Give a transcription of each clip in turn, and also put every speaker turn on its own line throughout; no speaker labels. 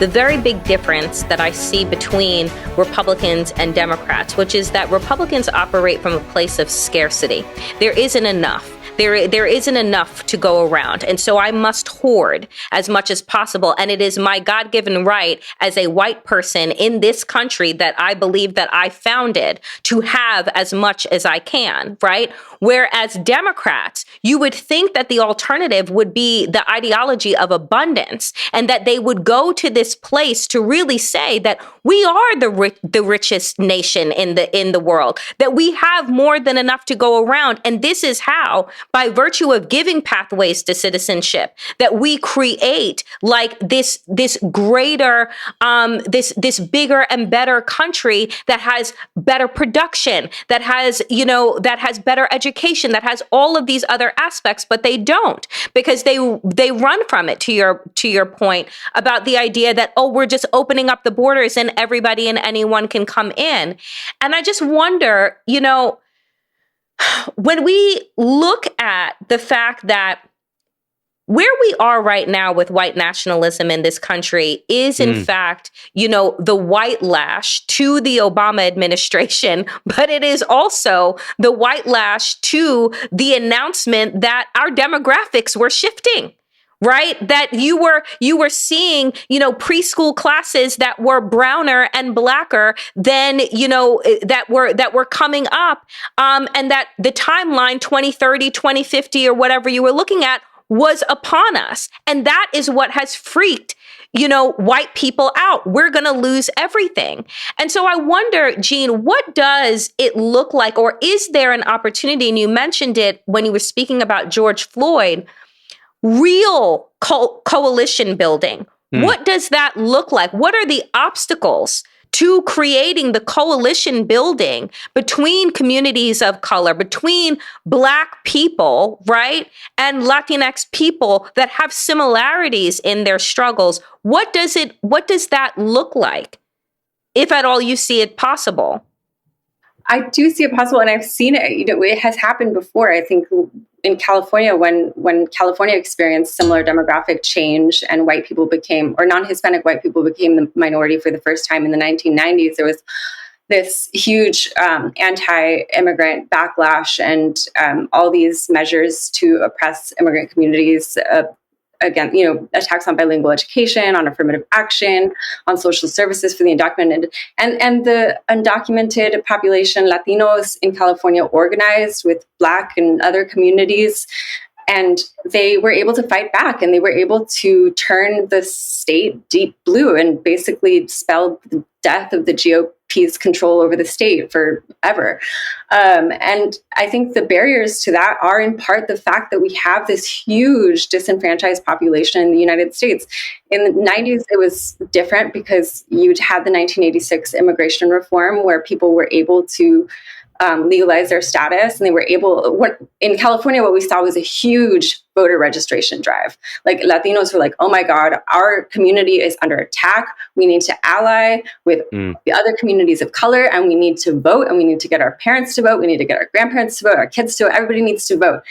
the very big difference that I see between Republicans and Democrats, which is that Republicans operate from a place of scarcity. There isn't enough. There isn't enough to go around. And so I must hoard as much as possible. And it is my God-given right as a white person in this country that I believe that I founded to have as much as I can, right? Whereas Democrats, you would think that the alternative would be the ideology of abundance and that they would go to this place to really say that we are the richest nation in the world, that we have more than enough to go around. And this is how, by virtue of giving pathways to citizenship, that we create like this greater, this bigger and better country that has better production, that has better education, that has all of these other aspects, but they don't, because they run from it, to your point about the idea that, oh, we're just opening up the borders and everybody and anyone can come in. And I just wonder, when we look at the fact that where we are right now with white nationalism in this country is, in fact, the white lash to the Obama administration, but it is also the white lash to the announcement that our demographics were shifting. Right? That you were seeing, preschool classes that were browner and blacker than, that were coming up. And that the timeline 2030, 2050 or whatever you were looking at was upon us. And that is what has freaked, white people out. We're going to lose everything. And so I wonder, Jean, what does it look like, or is there an opportunity? And you mentioned it when you were speaking about George Floyd. Real coalition building. What does that look like? What are the obstacles to creating the coalition building between communities of color, between Black people, right, and Latinx people that have similarities in their struggles? What does that look like, if at all you see it possible?
I do see it possible, and I've seen it. It has happened before. I think in California, when California experienced similar demographic change and white people became, or non-Hispanic white people became the minority for the first time in the 1990s, there was this huge anti-immigrant backlash and all these measures to oppress immigrant communities. Again, attacks on bilingual education, on affirmative action, on social services for the undocumented, and the undocumented population, Latinos in California, organized with Black and other communities, and they were able to fight back, and they were able to turn the state deep blue and basically spell the death of the GOP's control over the state forever. And I think the barriers to that are in part the fact that we have this huge disenfranchised population in the United States. In the 90s, it was different because you'd had the 1986 immigration reform where people were able to legalize their status, and they were able. In California, what we saw was a huge voter registration drive. Like Latinos were like, "Oh my God, our community is under attack. We need to ally with the other communities of color, and we need to vote, and we need to get our parents to vote. We need to get our grandparents to vote, our kids to vote. Everybody needs to vote."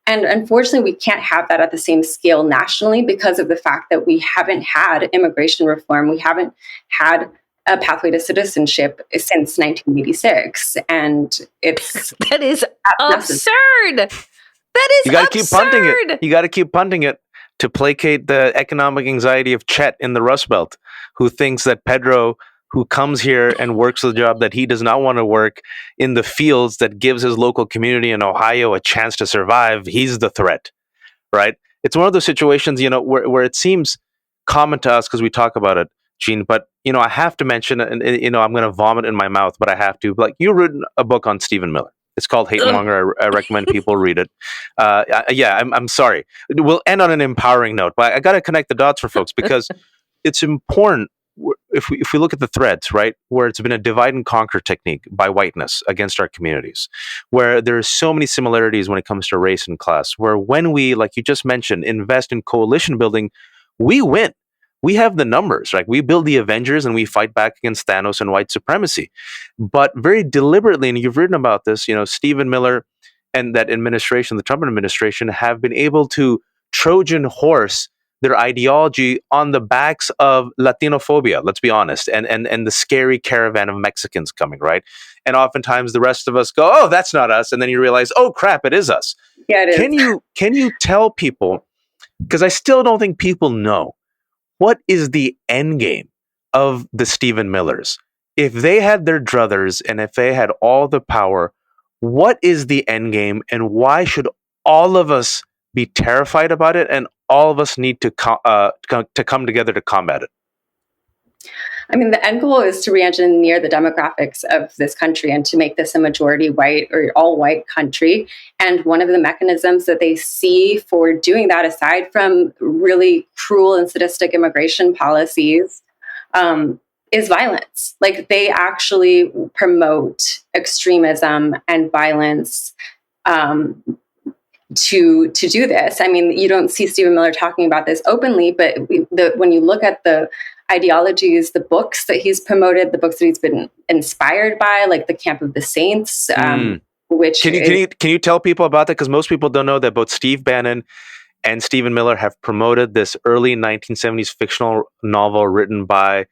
And unfortunately, we can't have that at the same scale nationally because of the fact that we haven't had immigration reform. We haven't had a pathway to citizenship since 1986, and it's
that is absurd. That is
you gotta
absurd.
Keep punting it. You got to keep punting it to placate the economic anxiety of Chet in the Rust Belt, who thinks that Pedro, who comes here and works the job that he does not want to work in the fields that gives his local community in Ohio a chance to survive, he's the threat, right? It's one of those situations, where it seems common to us because we talk about it, Gene, but I have to mention, and I'm going to vomit in my mouth, but I have to. Like, you wrote a book on Stephen Miller. It's called Hatemonger. I recommend people read it. I'm sorry. We'll end on an empowering note, but I got to connect the dots for folks because it's important. If we look at the threads, right, where it's been a divide and conquer technique by whiteness against our communities, where there's so many similarities when it comes to race and class, where when we, like you just mentioned, invest in coalition building, we win. We have the numbers, right? We build the Avengers and we fight back against Thanos and white supremacy. But very deliberately, and you've written about this, Stephen Miller and that administration, the Trump administration, have been able to Trojan horse their ideology on the backs of Latinophobia, let's be honest, and the scary caravan of Mexicans coming, right? And oftentimes the rest of us go, oh, that's not us. And then you realize, oh, crap, it is us.
Yeah, it is.
Can you tell people, because I still don't think people know, what is the end game of the Stephen Millers? If they had their druthers and if they had all the power, what is the end game, and why should all of us be terrified about it, and all of us need to come together to combat it?
I mean, the end goal is to re-engineer the demographics of this country and to make this a majority white or all white country. And one of the mechanisms that they see for doing that, aside from really cruel and sadistic immigration policies, is violence. Like, they actually promote extremism and violence to do this. I mean, you don't see Stephen Miller talking about this openly, but when you look at the ideologies, the books that he's promoted, the books that he's been inspired by, like the Camp of the Saints, which
can you tell people about that? Because most people don't know that both Steve Bannon and Stephen Miller have promoted this early 1970s fictional novel written by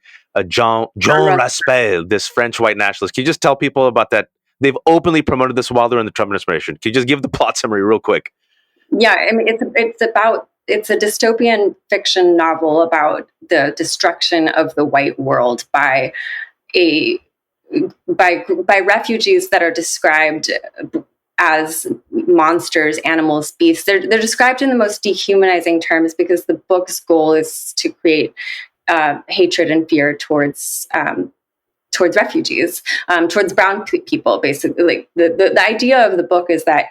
Jean Raspail, this French white nationalist. Can you just tell people about that? They've openly promoted this while they're in the Trump administration. Can you just give the plot summary real quick?
Yeah, I mean, it's a dystopian fiction novel about the destruction of the white world by refugees that are described as monsters, animals, beasts. They're described in the most dehumanizing terms because the book's goal is to create hatred and fear towards refugees, towards brown people. Basically, like the idea of the book is that,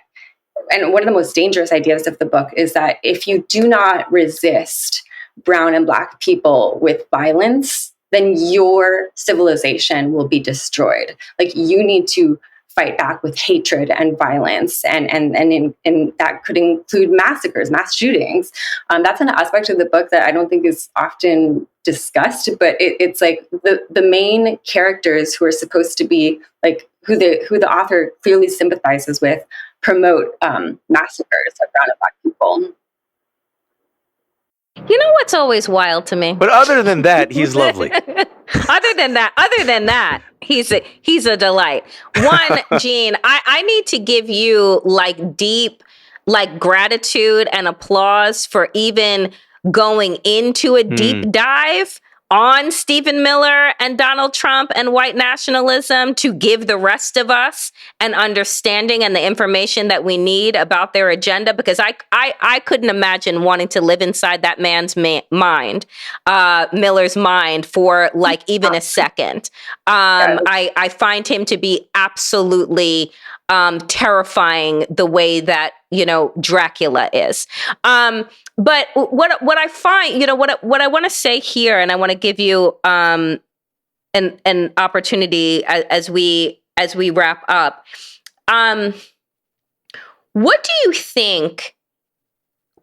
and one of the most dangerous ideas of the book is that if you do not resist brown and black people with violence, then your civilization will be destroyed. Like, you need to fight back with hatred and violence, and that could include massacres, mass shootings. That's an aspect of the book that I don't think is often discussed, but it's like the main characters who are supposed to be like who the author clearly sympathizes with promote massacres of brown and black people.
You know what's always wild to me?
But other than that, he's lovely.
Other than that, he's a delight. One, Gene, I need to give you like deep, like gratitude and applause for even going into a deep dive on Stephen Miller and Donald Trump and white nationalism to give the rest of us an understanding and the information that we need about their agenda, because I couldn't imagine wanting to live inside that man's mind, Miller's mind, for like even a second. I find him to be absolutely terrifying the way that, Dracula is. But what I find, what I want to say here, and I want to give you an opportunity as we wrap up. What do you think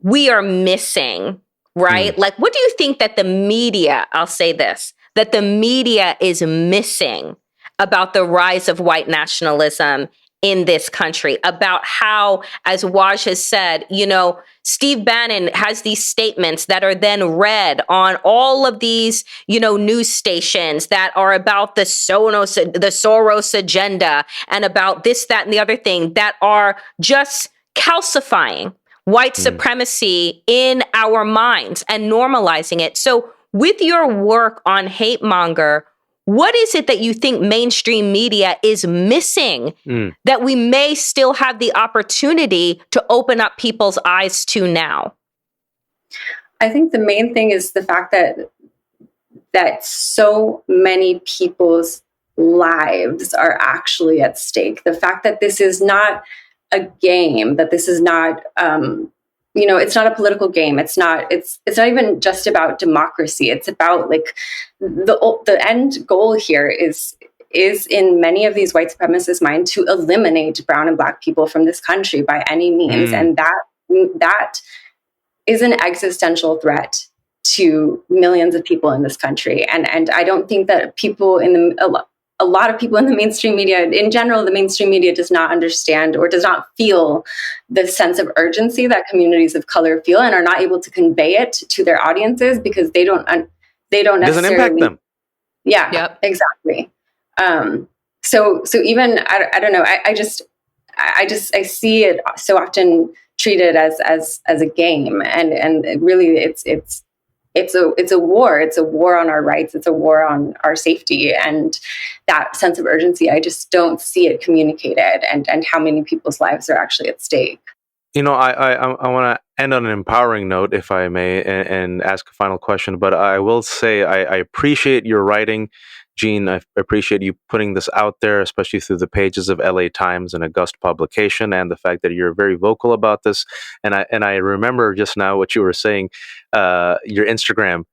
we are missing, right? Like, what do you think that the media, I'll say this, that the media is missing about the rise of white nationalism in this country, about how, as Waj has said, Steve Bannon has these statements that are then read on all of these, news stations that are about the Soros agenda and about this, that, and the other thing, that are just calcifying white supremacy in our minds and normalizing it. So with your work on Hatemonger, what is it that you think mainstream media is missing that we may still have the opportunity to open up people's eyes to now?
I think the main thing is the fact that so many people's lives are actually at stake. The fact that this is not a game, that this is not it's not a political game. It's not even just about democracy. It's about like the end goal here is in many of these white supremacists' mind to eliminate brown and black people from this country by any means. And that is an existential threat to millions of people in this country. And I don't think that people a lot of people in the mainstream media, in general, the mainstream media does not understand or does not feel the sense of urgency that communities of color feel, and are not able to convey it to their audiences because they don't necessarily,
doesn't impact them.
Yeah, yep. Exactly. So even, I don't know, I see it so often treated as a game, and really it's a war. It's a war on our rights. It's a war on our safety, and that sense of urgency, I just don't see it communicated, and how many people's lives are actually at stake.
You know, I want to end on an empowering note, if I may, and ask a final question. But I will say I appreciate your writing, Jean. I appreciate you putting this out there, especially through the pages of LA Times and August publication, and the fact that you're very vocal about this. And I remember just now what you were saying, your Instagram.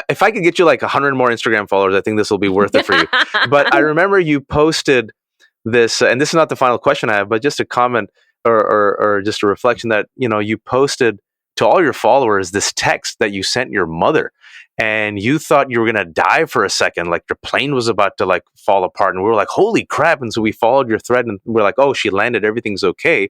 If I could get you like 100 more Instagram followers, I think this will be worth it for you. But I remember you posted this, and this is not the final question I have, but just a comment or just a reflection that, you know, you posted to all your followers this text that you sent your mother, and you thought you were going to die for a second, like your plane was about to like fall apart, and we were like, holy crap. And so we followed your thread, and we're like, oh, she landed, everything's okay.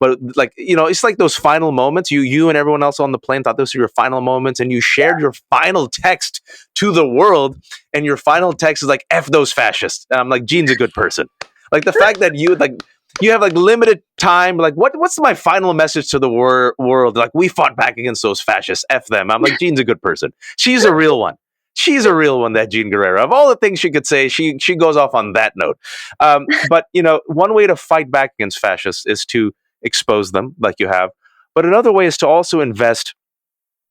But like, you know, it's like those final moments, you and everyone else on the plane thought those were your final moments, and you shared your final text to the world, and your final text is like, F those fascists. And I'm like, Jean's a good person. Like the fact that you have like limited time. Like, what's my final message to the world? Like, we fought back against those fascists. F them. I'm like, Jean's a good person. She's a real one. She's a real one, that Jean Guerrero. Of all the things she could say, she goes off on that note. But, you know, one way to fight back against fascists is to expose them like you have. But another way is to also invest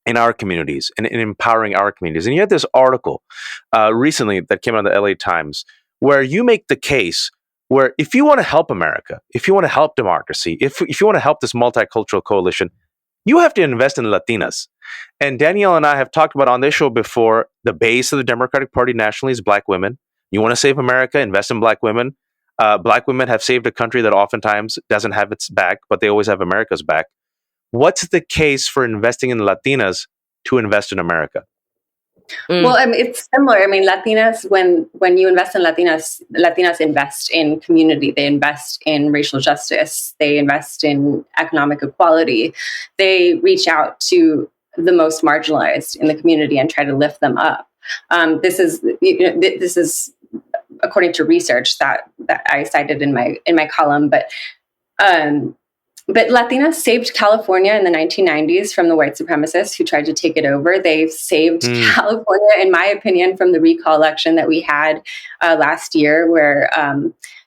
in our communities and in empowering our communities. And you had this article recently that came out of the LA Times where you make the case where if you want to help America, if you want to help democracy, if you want to help this multicultural coalition, you have to invest in Latinas. And Danielle and I have talked about on this show before, the base of the Democratic Party nationally is Black women. You want to save America, invest in Black women. Black women have saved a country that oftentimes doesn't have its back, but they always have America's back. What's the case for investing in Latinas to invest in America?
Well, I mean, it's similar. I mean, Latinas, when you invest in Latinas invest in community. They invest in racial justice. They invest in economic equality. They reach out to the most marginalized in the community and try to lift them up. This is according to research that I cited in my column, But Latinas saved California in the 1990s from the white supremacists who tried to take it over. They've saved California, in my opinion, from the recall election that we had last year, where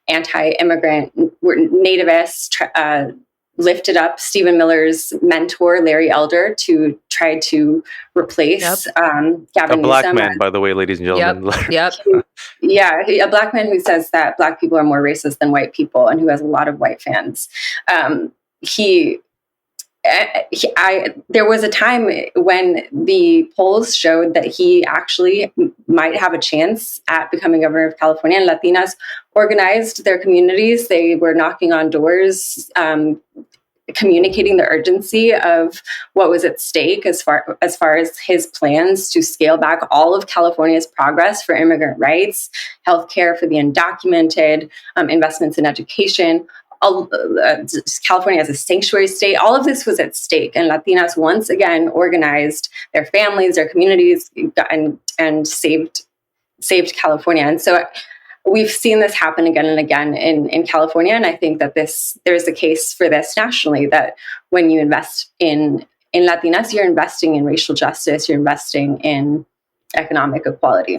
anti-immigrant nativists lifted up Stephen Miller's mentor, Larry Elder, to try to replace Gavin Newsom.
A black man, by the way, ladies and gentlemen.
Yep.
A black man who says that black people are more racist than white people and who has a lot of white fans. There was a time when the polls showed that he actually might have a chance at becoming governor of California, and Latinas organized their communities. They were knocking on doors, communicating the urgency of what was at stake as far as his plans to scale back all of California's progress for immigrant rights, healthcare for the undocumented, investments in education. California as a sanctuary state, all of this was at stake, and Latinas once again organized their families, their communities, and saved California. And so we've seen this happen again and again in California, and I think that there's a case for this nationally, that when you invest in Latinas, you're investing in racial justice, you're investing in economic equality.